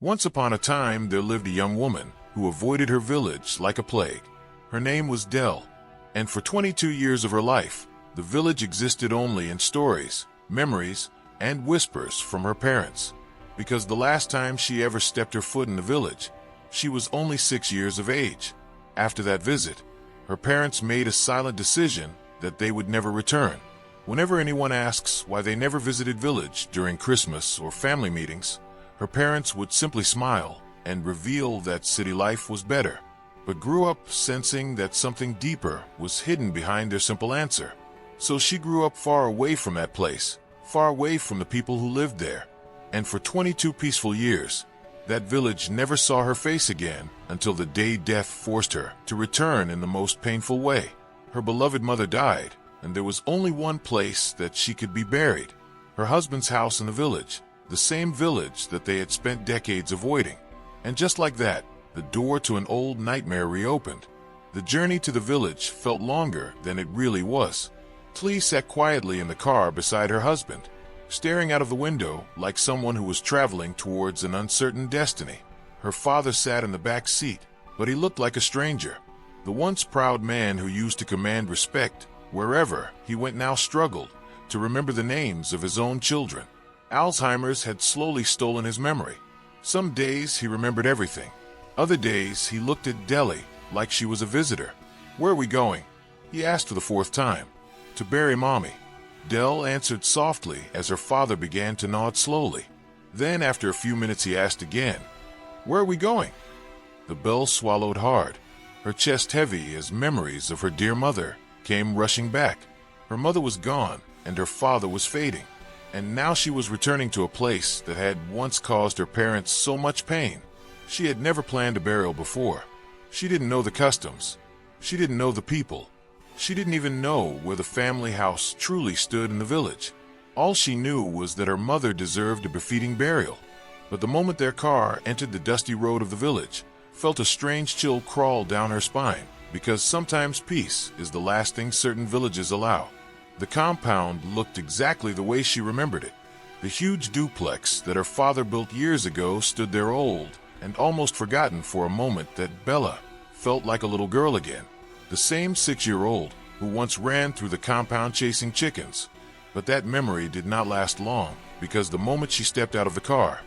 Once upon a time, there lived a young woman who avoided her village like a plague. Her name was Dell, and for 22 years of her life, the village existed only in stories, memories, and whispers from her parents. Because the last time she ever stepped her foot in the village, she was only 6 years of age. After that visit, her parents made a silent decision that they would never return. Whenever anyone asks why they never visited village during Christmas or family meetings, her parents would simply smile and reveal that city life was better, but grew up sensing that something deeper was hidden behind their simple answer. So she grew up far away from that place, far away from the people who lived there. And for 22 peaceful years, that village never saw her face again until the day death forced her to return in the most painful way. Her beloved mother died, and there was only one place that she could be buried: her husband's house in the village, the same village that they had spent decades avoiding. And just like that, the door to an old nightmare reopened. The journey to the village felt longer than it really was. Tlee sat quietly in the car beside her husband, staring out of the window like someone who was traveling towards an uncertain destiny. Her father sat in the back seat, but he looked like a stranger. The once proud man who used to command respect wherever he went now struggled to remember the names of his own children. Alzheimer's had slowly stolen his memory. Some days he remembered everything. Other days he looked at Deli like she was a visitor. "Where are we going?" he asked for the 4th time. "To bury Mommy," Dell answered softly as her father began to nod slowly. Then after a few minutes he asked again, "Where are we going?" The bell swallowed hard, her chest heavy as memories of her dear mother came rushing back. Her mother was gone and her father was fading, and now she was returning to a place that had once caused her parents so much pain. She had never planned a burial before. She didn't know the customs. She didn't know the people. She didn't even know where the family house truly stood in the village. All she knew was that her mother deserved a befitting burial. But the moment their car entered the dusty road of the village, felt a strange chill crawl down her spine, because sometimes peace is the last thing certain villages allow. The compound looked exactly the way she remembered it. The huge duplex that her father built years ago stood there old and almost forgotten for a moment that Bella felt like a little girl again. The same 6-year-old who once ran through the compound chasing chickens. But that memory did not last long, because the moment she stepped out of the car,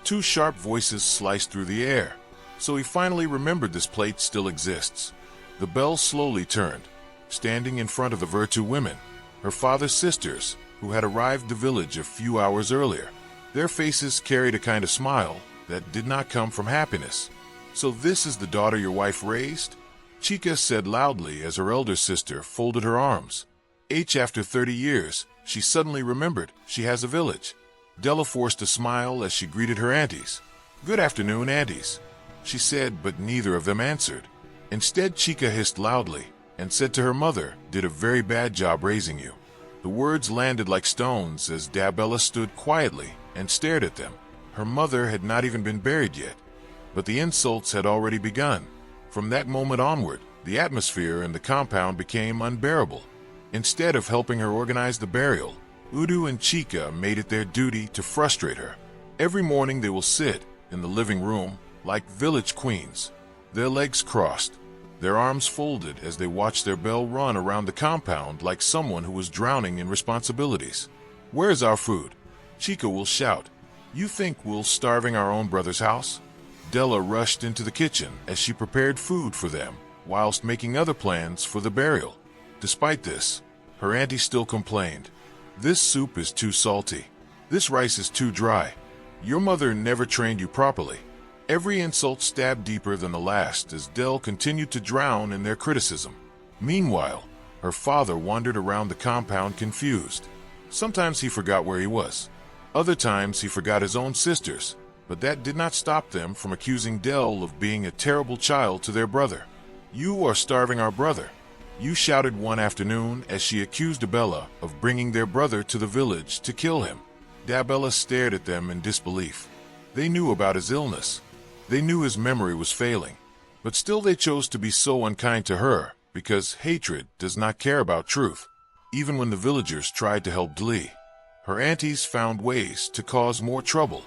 2 sharp voices sliced through the air. So he finally remembered this plate still exists. The bell slowly turned, standing in front of the Virtue women, her father's sisters, who had arrived the village a few hours earlier. Their faces carried a kind of smile that did not come from happiness. "So this is the daughter your wife raised?" Chica said loudly as her elder sister folded her arms. After 30 years, she suddenly remembered she has a village. Della forced a smile as she greeted her aunties. "Good afternoon, aunties," she said, but neither of them answered. Instead, Chica hissed loudly and said to her mother, "Did a very bad job raising you." The words landed like stones as Dabella stood quietly and stared at them. Her mother had not even been buried yet, but the insults had already begun. From that moment onward, the atmosphere in the compound became unbearable. Instead of helping her organize the burial, Udu and Chica made it their duty to frustrate her. Every morning they will sit in the living room like village queens, their legs crossed, their arms folded as they watch their bell run around the compound like someone who was drowning in responsibilities. "Where's our food?" Chica will shout. "You think we'll starving our own brother's house?" Della rushed into the kitchen as she prepared food for them, whilst making other plans for the burial. Despite this, her auntie still complained. "This soup is too salty. This rice is too dry. Your mother never trained you properly." Every insult stabbed deeper than the last as Dell continued to drown in their criticism. Meanwhile, her father wandered around the compound confused. Sometimes he forgot where he was. Other times he forgot his own sisters. But that did not stop them from accusing Dell of being a terrible child to their brother. "You are starving our brother," you shouted one afternoon as she accused Bella of bringing their brother to the village to kill him. Dabella stared at them in disbelief. They knew about his illness. They knew his memory was failing. But still they chose to be so unkind to her, because hatred does not care about truth. Even when the villagers tried to help Dlee, her aunties found ways to cause more trouble.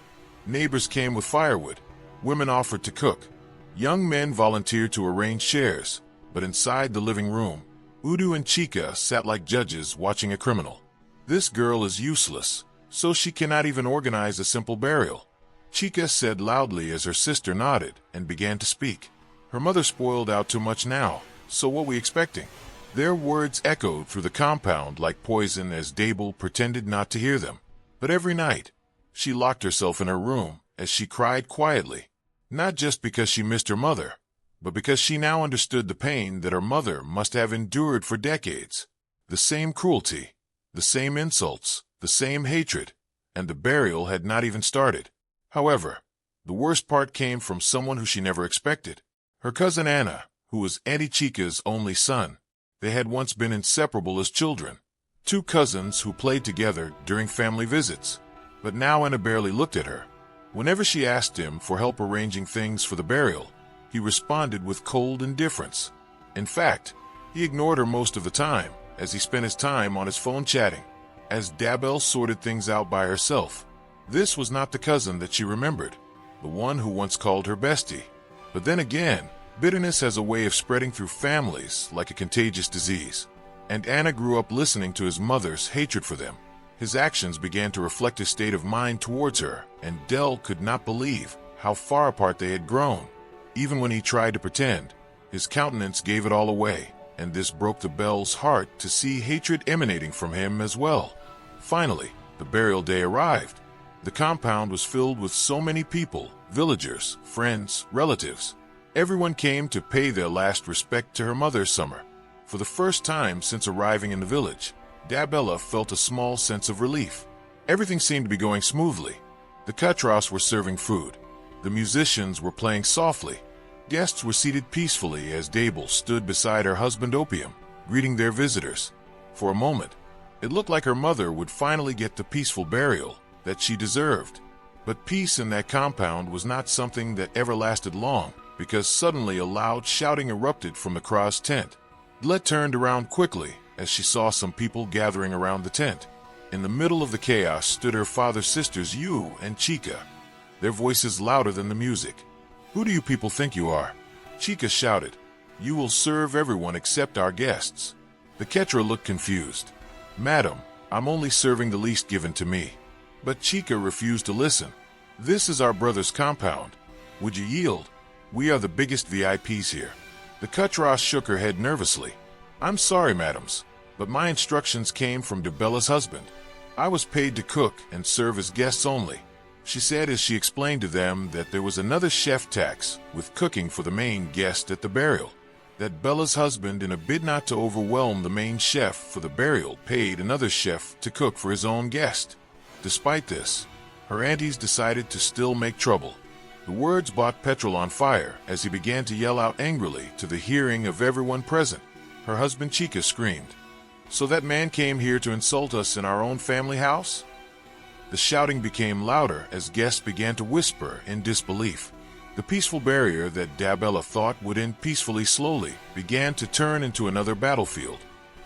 Neighbors came with firewood, Women offered to cook. Young men volunteered to arrange chairs, but inside the living room, Udu and Chica sat like judges watching a criminal. This girl is useless, so she cannot even organize a simple burial, Chica said loudly as her sister nodded and began to speak. Her mother spoiled out too much now, so what we expecting? Their words echoed through the compound like poison as Dable pretended not to hear them. But every night, she locked herself in her room as she cried quietly, not just because she missed her mother, but because she now understood the pain that her mother must have endured for decades. The same cruelty, the same insults, the same hatred, and the burial had not even started. However, the worst part came from someone who she never expected. Her cousin Anna, who was Auntie Chica's only son. They had once been inseparable as children, two cousins who played together during family visits. But now Anna barely looked at her. Whenever she asked him for help arranging things for the burial, he responded with cold indifference. In fact, he ignored her most of the time, as he spent his time on his phone chatting, as Dabel sorted things out by herself. This was not the cousin that she remembered, the one who once called her bestie. But then again, bitterness has a way of spreading through families like a contagious disease, and Anna grew up listening to his mother's hatred for them. His actions began to reflect his state of mind towards her, and Dell could not believe how far apart they had grown. Even when he tried to pretend, his countenance gave it all away, and this broke the Bell's heart to see hatred emanating from him as well. Finally, the burial day arrived. The compound was filled with so many people, villagers, friends, relatives. Everyone came to pay their last respect to her mother Summer. For the first time since arriving in the village, Dabella felt a small sense of relief. Everything seemed to be going smoothly. The Cutros were serving food. The musicians were playing softly. Guests were seated peacefully as Dable stood beside her husband Opium, greeting their visitors. For a moment, it looked like her mother would finally get the peaceful burial that she deserved. But peace in that compound was not something that ever lasted long, because suddenly a loud shouting erupted from the Kraz tent. Dlet turned around quickly as she saw some people gathering around the tent. In the middle of the chaos stood her father's sisters Yu and Chica, their voices louder than the music. "Who do you people think you are?" Chica shouted. "You will serve everyone except our guests." The Ketra looked confused. "Madam, I'm only serving the least given to me." But Chica refused to listen. "This is our brother's compound. Would you yield? We are the biggest VIPs here." The Cutros shook her head nervously. "I'm sorry, madams, but my instructions came from Dabella's husband. I was paid to cook and serve as guests only," she said as she explained to them that there was another chef tax with cooking for the main guest at the burial. That Bella's husband, in a bid not to overwhelm the main chef for the burial, paid another chef to cook for his own guest. Despite this, her aunties decided to still make trouble. The words brought petrol on fire as he began to yell out angrily to the hearing of everyone present. Her husband Chica screamed, "So that man came here to insult us in our own family house?" The shouting became louder as guests began to whisper in disbelief. The peaceful barrier that Dabella thought would end peacefully slowly began to turn into another battlefield.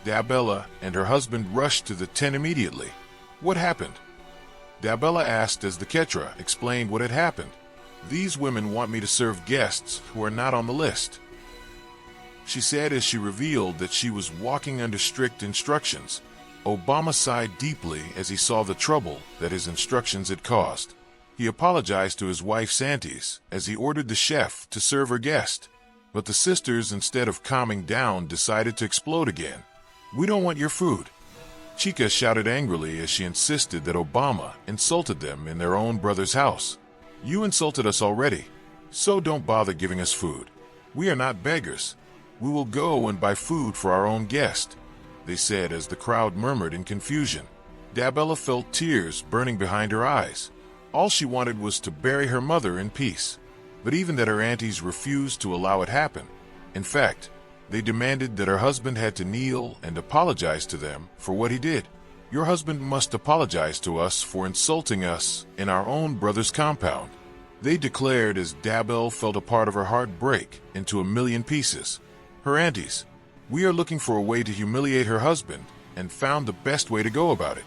Dabella and her husband rushed to the tent immediately. "What happened?" Dabella asked as the Ketra explained what had happened. "These women want me to serve guests who are not on the list," she said as she revealed that she was walking under strict instructions. Obama sighed deeply as he saw the trouble that his instructions had caused. He apologized to his wife's aunties as he ordered the chef to serve her guest. But the sisters, instead of calming down, decided to explode again. "We don't want your food," Chica shouted angrily as she insisted that Obama insulted them in their own brother's house. "You insulted us already, so don't bother giving us food. We are not beggars. We will go and buy food for our own guest," they said as the crowd murmured in confusion. Dabella felt tears burning behind her eyes. All she wanted was to bury her mother in peace. But even that her aunties refused to allow it happen. In fact, they demanded that her husband had to kneel and apologize to them for what he did. "Your husband must apologize to us for insulting us in our own brother's compound," they declared as Dabel felt a part of her heart break into a million pieces. Her aunties, "We are looking for a way to humiliate her husband and found the best way to go about it."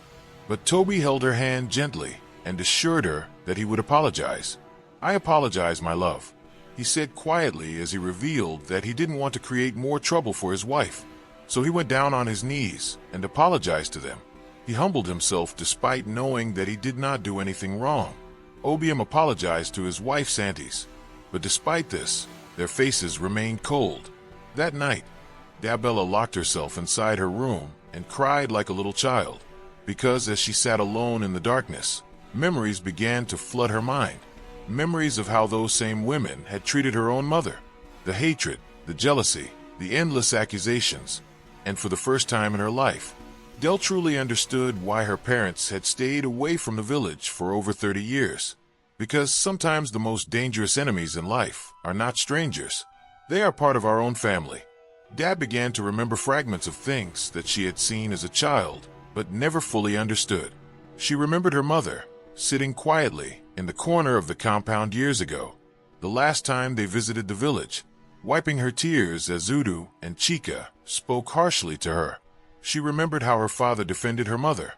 But Toby held her hand gently and assured her that he would apologize. "I apologize, my love," he said quietly as he revealed that he didn't want to create more trouble for his wife. So he went down on his knees and apologized to them. He humbled himself despite knowing that he did not do anything wrong. Obium apologized to his wife's aunties, but despite this, their faces remained cold. That night, Dabella locked herself inside her room and cried like a little child, because as she sat alone in the darkness, memories began to flood her mind. Memories of how those same women had treated her own mother. The hatred, the jealousy, the endless accusations. And for the first time in her life, Dell truly understood why her parents had stayed away from the village for over 30 years. Because sometimes the most dangerous enemies in life are not strangers. They are part of our own family. Dad began to remember fragments of things that she had seen as a child, but never fully understood. She remembered her mother, sitting quietly in the corner of the compound years ago, the last time they visited the village, wiping her tears as Udu and Chica spoke harshly to her. She remembered how her father defended her mother,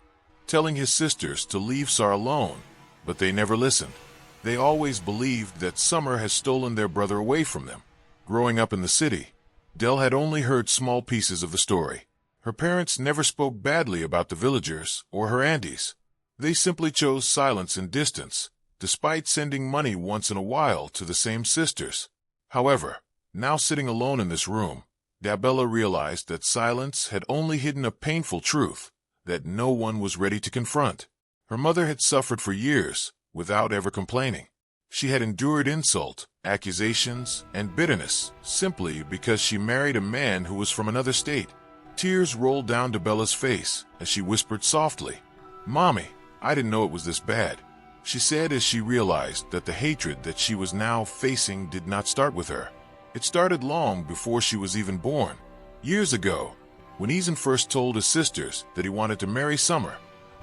telling his sisters to leave Sar alone, but they never listened. They always believed that Summer has stolen their brother away from them. Growing up in the city, Dell had only heard small pieces of the story. Her parents never spoke badly about the villagers or her aunties. They simply chose silence and distance, despite sending money once in a while to the same sisters. However, now sitting alone in this room, Dabella realized that silence had only hidden a painful truth that no one was ready to confront. Her mother had suffered for years without ever complaining. She had endured insult, accusations, and bitterness simply because she married a man who was from another state. Tears rolled down Dabella's face as she whispered softly, "Mommy, I didn't know it was this bad," she said as she realized that the hatred that she was now facing did not start with her. It started long before she was even born. Years ago, when Ethan first told his sisters that he wanted to marry Summer,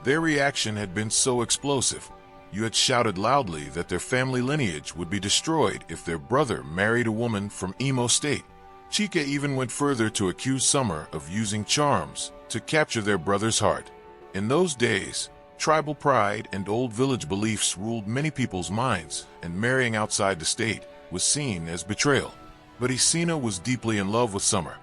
their reaction had been so explosive. You had shouted loudly that their family lineage would be destroyed if their brother married a woman from Emo State. Chica even went further to accuse Summer of using charms to capture their brother's heart. In those days, tribal pride and old village beliefs ruled many people's minds, and marrying outside the state was seen as betrayal. But Isina was deeply in love with Summer.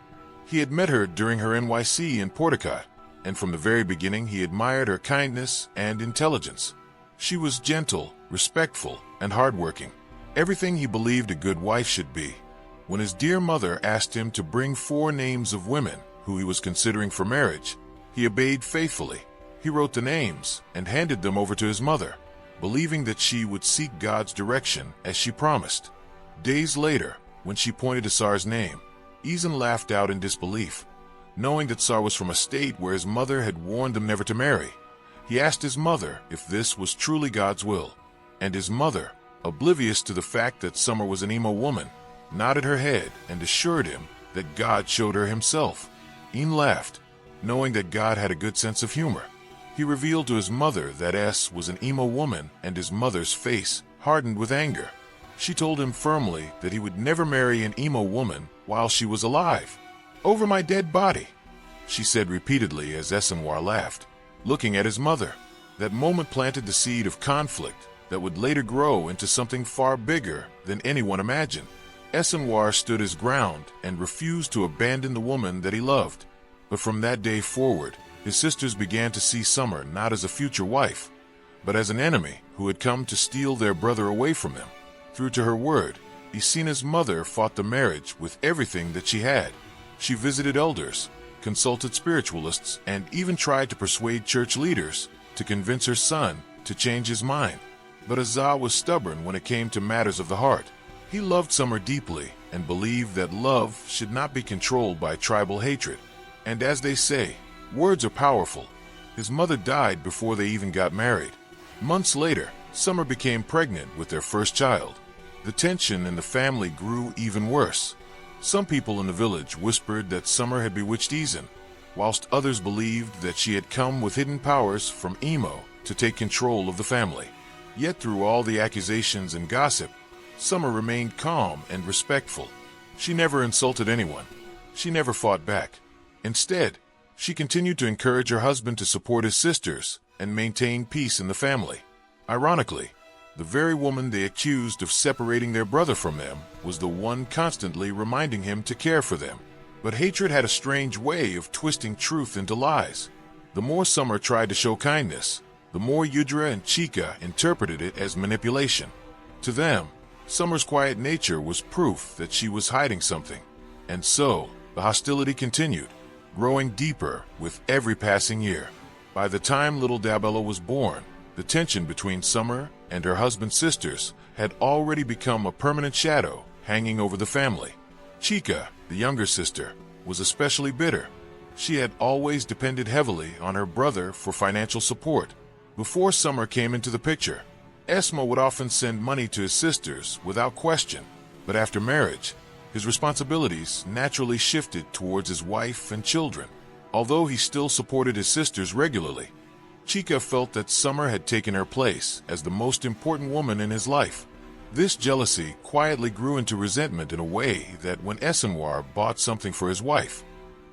He had met her during her NYC in Porticott, and from the very beginning he admired her kindness and intelligence. She was gentle, respectful, and hardworking, everything he believed a good wife should be. When his dear mother asked him to bring 4 names of women who he was considering for marriage, he obeyed faithfully. He wrote the names and handed them over to his mother, believing that she would seek God's direction as she promised. Days later, when she pointed to Sar's name, Ethan laughed out in disbelief. Knowing that Sar was from a state where his mother had warned them never to marry, he asked his mother if this was truly God's will, and his mother, oblivious to the fact that Summer was an emo woman, nodded her head and assured him that God showed her himself. Ian laughed, knowing that God had a good sense of humor. He revealed to his mother that S was an emo woman, and his mother's face hardened with anger. She told him firmly that he would never marry an emo woman while she was alive. "Over my dead body," she said repeatedly as Essenwar laughed, looking at his mother. That moment planted the seed of conflict that would later grow into something far bigger than anyone imagined. Essenwar stood his ground and refused to abandon the woman that he loved. But from that day forward, his sisters began to see Summer not as a future wife, but as an enemy who had come to steal their brother away from them. True to her word, Isina's mother fought the marriage with everything that she had. She visited elders, consulted spiritualists, and even tried to persuade church leaders to convince her son to change his mind. But Azah was stubborn when it came to matters of the heart. He loved Summer deeply and believed that love should not be controlled by tribal hatred. And as they say, words are powerful. His mother died before they even got married. Months later, Summer became pregnant with their first child. The tension in the family grew even worse. Some people in the village whispered that Summer had bewitched Ethan, whilst others believed that she had come with hidden powers from Emo to take control of the family. Yet through all the accusations and gossip, Summer remained calm and respectful. She never insulted anyone. She never fought back. Instead, she continued to encourage her husband to support his sisters and maintain peace in the family. Ironically, The very woman they accused of separating their brother from them was the one constantly reminding him to care for them. But hatred had a strange way of twisting truth into lies. The more Summer tried to show kindness, the more Yudra and Chica interpreted it as manipulation. To them, Summer's quiet nature was proof that she was hiding something. And so, the hostility continued, growing deeper with every passing year. By the time little Dabella was born, the tension between Summer and her husband's sisters had already become a permanent shadow hanging over the family. Chica, the younger sister, was especially bitter. She had always depended heavily on her brother for financial support. Before Summer came into the picture, Esma would often send money to his sisters without question, but after marriage, his responsibilities naturally shifted towards his wife and children. Although he still supported his sisters regularly, Chica felt that Summer had taken her place as the most important woman in his life. This jealousy quietly grew into resentment in a way that when Esenwar bought something for his wife,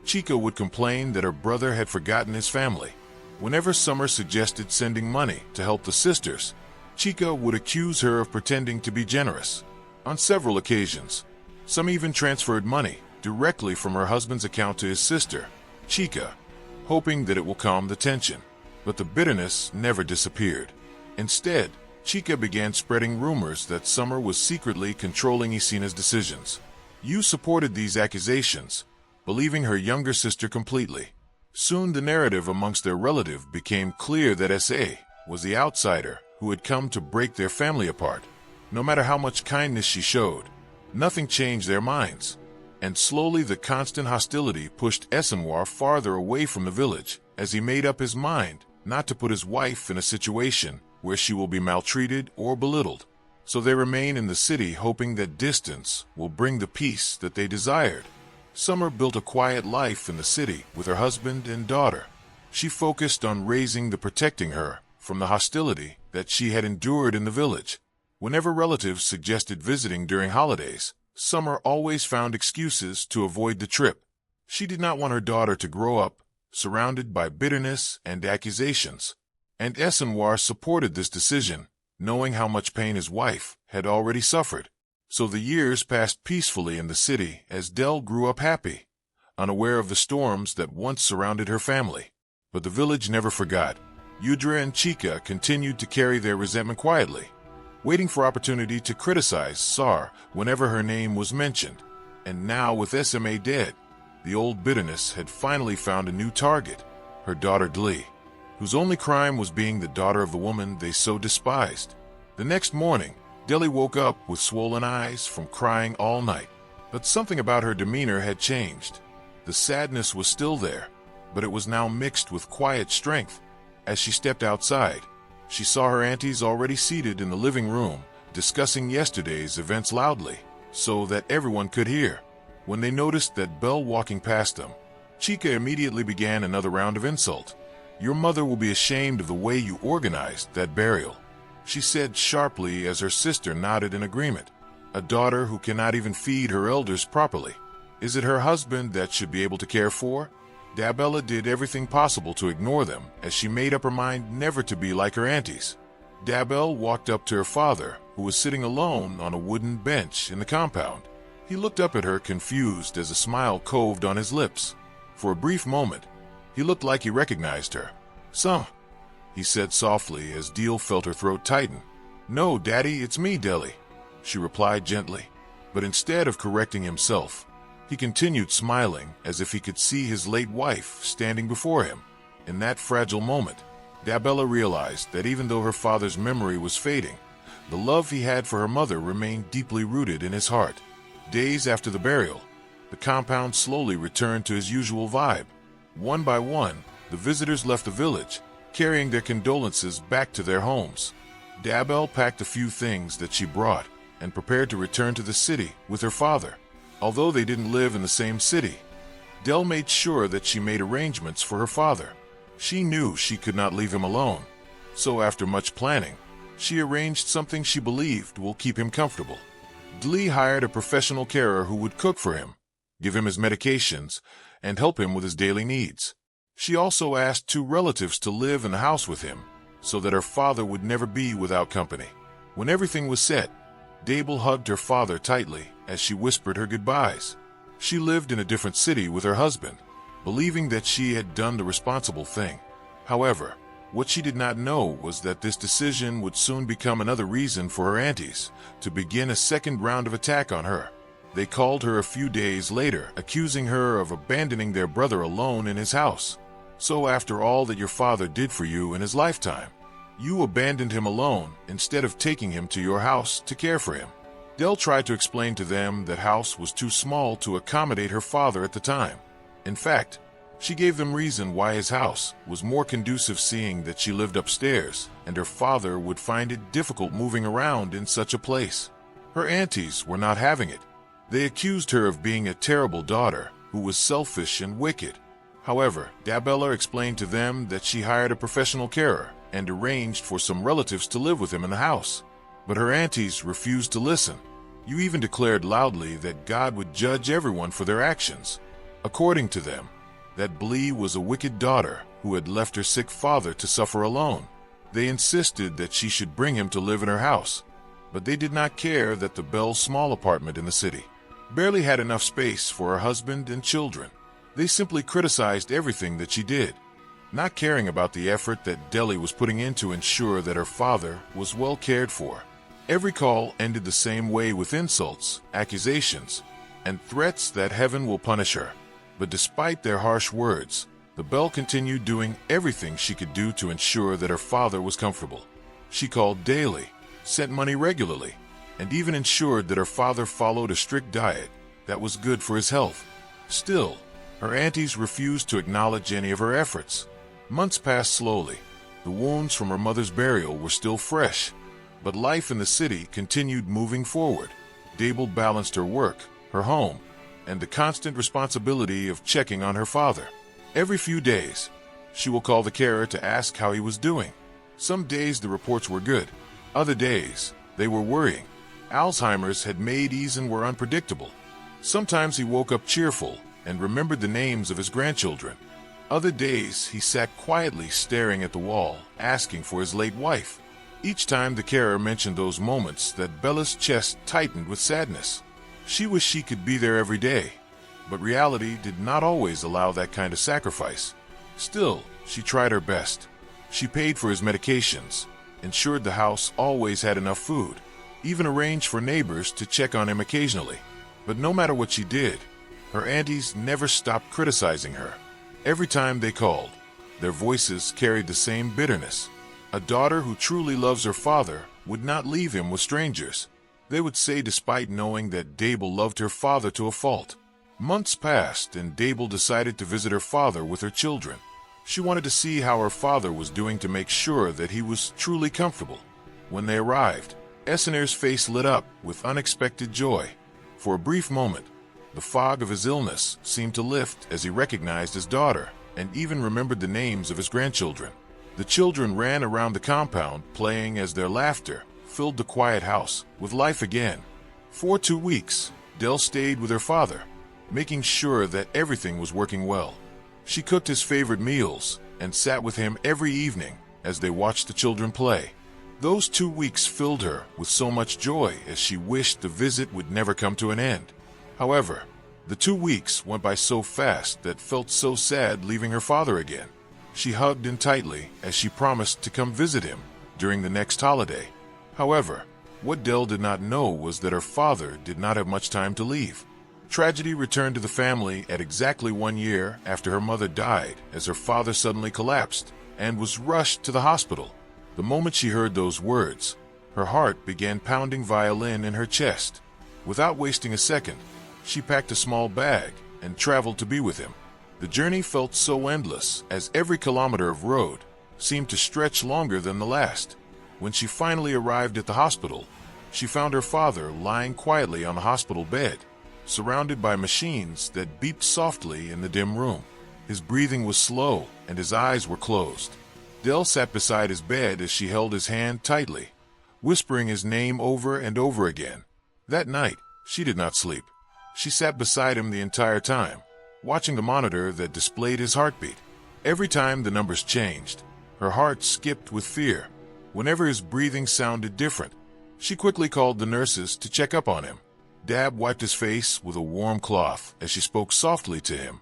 Chica would complain that her brother had forgotten his family. Whenever Summer suggested sending money to help the sisters, Chica would accuse her of pretending to be generous. On several occasions, some even transferred money directly from her husband's account to his sister, Chica, hoping that it will calm the tension. But the bitterness never disappeared. Instead, Chica began spreading rumors that Summer was secretly controlling Isina's decisions. Yu supported these accusations, believing her younger sister completely. Soon the narrative amongst their relative became clear that S.A. was the outsider who had come to break their family apart. No matter how much kindness she showed, nothing changed their minds. And slowly the constant hostility pushed Esenwar farther away from the village as he made up his mind not to put his wife in a situation where she will be maltreated or belittled. So they remain in the city hoping that distance will bring the peace that they desired. Summer built a quiet life in the city with her husband and daughter. She focused on raising and protecting her from the hostility that she had endured in the village. Whenever relatives suggested visiting during holidays, Summer always found excuses to avoid the trip. She did not want her daughter to grow up surrounded by bitterness and accusations. And Esenwar supported this decision, knowing how much pain his wife had already suffered. So the years passed peacefully in the city as Del grew up happy, unaware of the storms that once surrounded her family. But the village never forgot. Yudra and Chica continued to carry their resentment quietly, waiting for opportunity to criticize Sar whenever her name was mentioned. And now with SMA dead, the old bitterness had finally found a new target, her daughter Dlee, whose only crime was being the daughter of the woman they so despised. The next morning, Deli woke up with swollen eyes from crying all night. But something about her demeanor had changed. The sadness was still there, but it was now mixed with quiet strength. As she stepped outside, she saw her aunties already seated in the living room, discussing yesterday's events loudly, so that everyone could hear. When they noticed that Belle walking past them, Chica immediately began another round of insult. "Your mother will be ashamed of the way you organized that burial," she said sharply as her sister nodded in agreement. "A daughter who cannot even feed her elders properly. Is it her husband that should be able to care for?" Dabella did everything possible to ignore them as she made up her mind never to be like her aunties. Dabel walked up to her father, who was sitting alone on a wooden bench in the compound. He looked up at her confused as a smile coved on his lips. For a brief moment, he looked like he recognized her. "Son," he said softly as Deel felt her throat tighten. "No, Daddy, it's me, Deli," she replied gently. But instead of correcting himself, he continued smiling as if he could see his late wife standing before him. In that fragile moment, Dabella realized that even though her father's memory was fading, the love he had for her mother remained deeply rooted in his heart. Days after the burial, the compound slowly returned to his usual vibe. One by one, the visitors left the village, carrying their condolences back to their homes. Dabel packed a few things that she brought and prepared to return to the city with her father. Although they didn't live in the same city, Del made sure that she made arrangements for her father. She knew she could not leave him alone, so after much planning, she arranged something she believed will keep him comfortable. Dlee hired a professional carer who would cook for him, give him his medications, and help him with his daily needs. She also asked 2 relatives to live in the house with him, so that her father would never be without company. When everything was set, Dable hugged her father tightly as she whispered her goodbyes. She lived in a different city with her husband, believing that she had done the responsible thing. However, what she did not know was that this decision would soon become another reason for her aunties to begin a second round of attack on her. They called her a few days later, accusing her of abandoning their brother alone in his house. So after all that your father did for you in his lifetime, you abandoned him alone instead of taking him to your house to care for him. Dell tried to explain to them that house was too small to accommodate her father at the time. In fact, she gave them reason why his house was more conducive, seeing that she lived upstairs and her father would find it difficult moving around in such a place. Her aunties were not having it. They accused her of being a terrible daughter who was selfish and wicked. However, Dabella explained to them that she hired a professional carer and arranged for some relatives to live with him in the house. But her aunties refused to listen. You even declared loudly that God would judge everyone for their actions. According to them, that Blee was a wicked daughter who had left her sick father to suffer alone. They insisted that she should bring him to live in her house, but they did not care that the Bell's small apartment in the city barely had enough space for her husband and children. They simply criticized everything that she did, not caring about the effort that Deli was putting in to ensure that her father was well cared for. Every call ended the same way, with insults, accusations, and threats that heaven will punish her. But despite their harsh words, the Belle continued doing everything she could do to ensure that her father was comfortable. She called daily, sent money regularly, and even ensured that her father followed a strict diet that was good for his health. Still, her aunties refused to acknowledge any of her efforts. Months passed slowly. The wounds from her mother's burial were still fresh, but life in the city continued moving forward. Dable balanced her work, her home, and the constant responsibility of checking on her father. Every few days, she will call the carer to ask how he was doing. Some days the reports were good. Other days, they were worrying. Alzheimer's had made Ethan were unpredictable. Sometimes he woke up cheerful and remembered the names of his grandchildren. Other days, he sat quietly staring at the wall, asking for his late wife. Each time the carer mentioned those moments, that Bella's chest tightened with sadness. She wished she could be there every day, but reality did not always allow that kind of sacrifice. Still, she tried her best. She paid for his medications, ensured the house always had enough food, even arranged for neighbors to check on him occasionally. But no matter what she did, her aunties never stopped criticizing her. Every time they called, their voices carried the same bitterness. A daughter who truly loves her father would not leave him with strangers, they would say, despite knowing that Dable loved her father to a fault. Months passed, and Dable decided to visit her father with her children. She wanted to see how her father was doing to make sure that he was truly comfortable. When they arrived, Esiner's face lit up with unexpected joy. For a brief moment, the fog of his illness seemed to lift as he recognized his daughter and even remembered the names of his grandchildren. The children ran around the compound, playing as their laughter filled the quiet house with life again. For 2 weeks, Dell stayed with her father, making sure that everything was working well. She cooked his favorite meals and sat with him every evening as they watched the children play. Those 2 weeks filled her with so much joy as she wished the visit would never come to an end. However, the 2 weeks went by so fast that felt so sad leaving her father again. She hugged him tightly as she promised to come visit him during the next holiday. However, what Dell did not know was that her father did not have much time to leave. Tragedy returned to the family at exactly 1 year after her mother died, as her father suddenly collapsed and was rushed to the hospital. The moment she heard those words, her heart began pounding violin in her chest. Without wasting a second, she packed a small bag and traveled to be with him. The journey felt so endless, as every kilometer of road seemed to stretch longer than the last. When she finally arrived at the hospital, she found her father lying quietly on the hospital bed, surrounded by machines that beeped softly in the dim room. His breathing was slow and his eyes were closed. Dell sat beside his bed as she held his hand tightly, whispering his name over and over again. That night, she did not sleep. She sat beside him the entire time, watching the monitor that displayed his heartbeat. Every time the numbers changed, her heart skipped with fear. Whenever his breathing sounded different, She quickly called the nurses to check up on him. Dab wiped his face with a warm cloth as she spoke softly to him,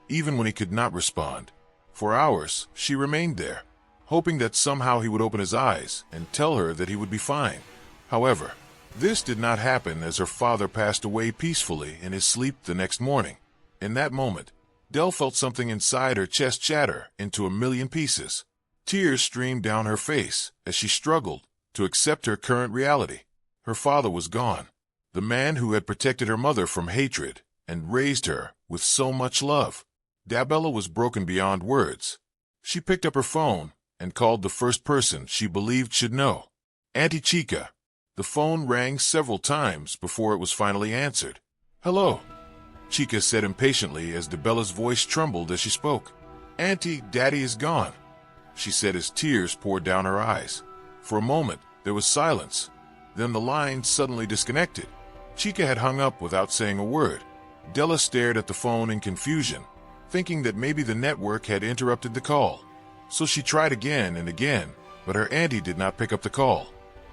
even when he could not respond. For hours, she remained there, hoping that somehow he would open his eyes and tell her that he would be fine. However, this did not happen as her father passed away peacefully in his sleep the next morning. In that moment, Dell felt something inside her chest shatter into a million pieces. Tears streamed down her face as she struggled to accept her current reality. Her father was gone, the man who had protected her mother from hatred and raised her with so much love. Dabella was broken beyond words. She picked up her phone and called the first person she believed should know, Auntie Chica. The phone rang several times before it was finally answered. "Hello," Chica said impatiently as Dabella's voice trembled as she spoke. "Auntie, Daddy is gone," she said as tears poured down her eyes. For a moment, there was silence. Then the line suddenly disconnected. Chica had hung up without saying a word. Della stared at the phone in confusion, thinking that maybe the network had interrupted the call. So she tried again and again, but her auntie did not pick up the call.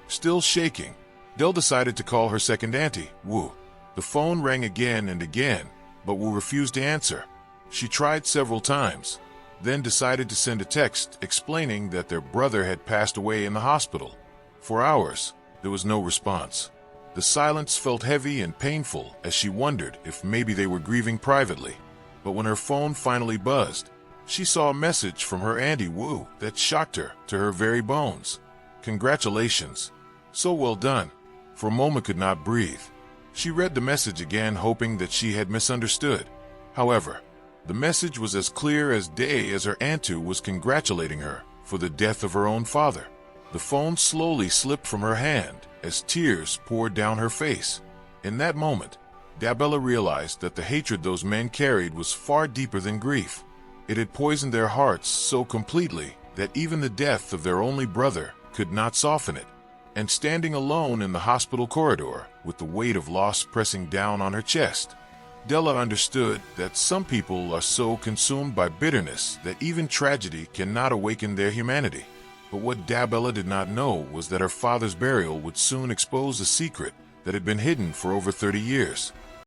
Still shaking, Dell decided to call her second auntie, Wu. The phone rang again and again, but Wu refused to answer. She tried several times, then decided to send a text explaining that their brother had passed away in the hospital. For hours, there was no response. The silence felt heavy and painful as she wondered if maybe they were grieving privately. But when her phone finally buzzed, she saw a message from her auntie Wu that shocked her to her very bones. "Congratulations. So well done." For a moment could not breathe. She read the message again, hoping that she had misunderstood. However, the message was as clear as day as her auntie was congratulating her for the death of her own father. The phone slowly slipped from her hand as tears poured down her face. In that moment, Dabella realized that the hatred those men carried was far deeper than grief. It had poisoned their hearts so completely that even the death of their only brother could not soften it. And standing alone in the hospital corridor, with the weight of loss pressing down on her chest, Della understood that some people are so consumed by bitterness that even tragedy cannot awaken their humanity. But what Dabella did not know was that her father's burial would soon expose a secret that had been hidden for over 30 years.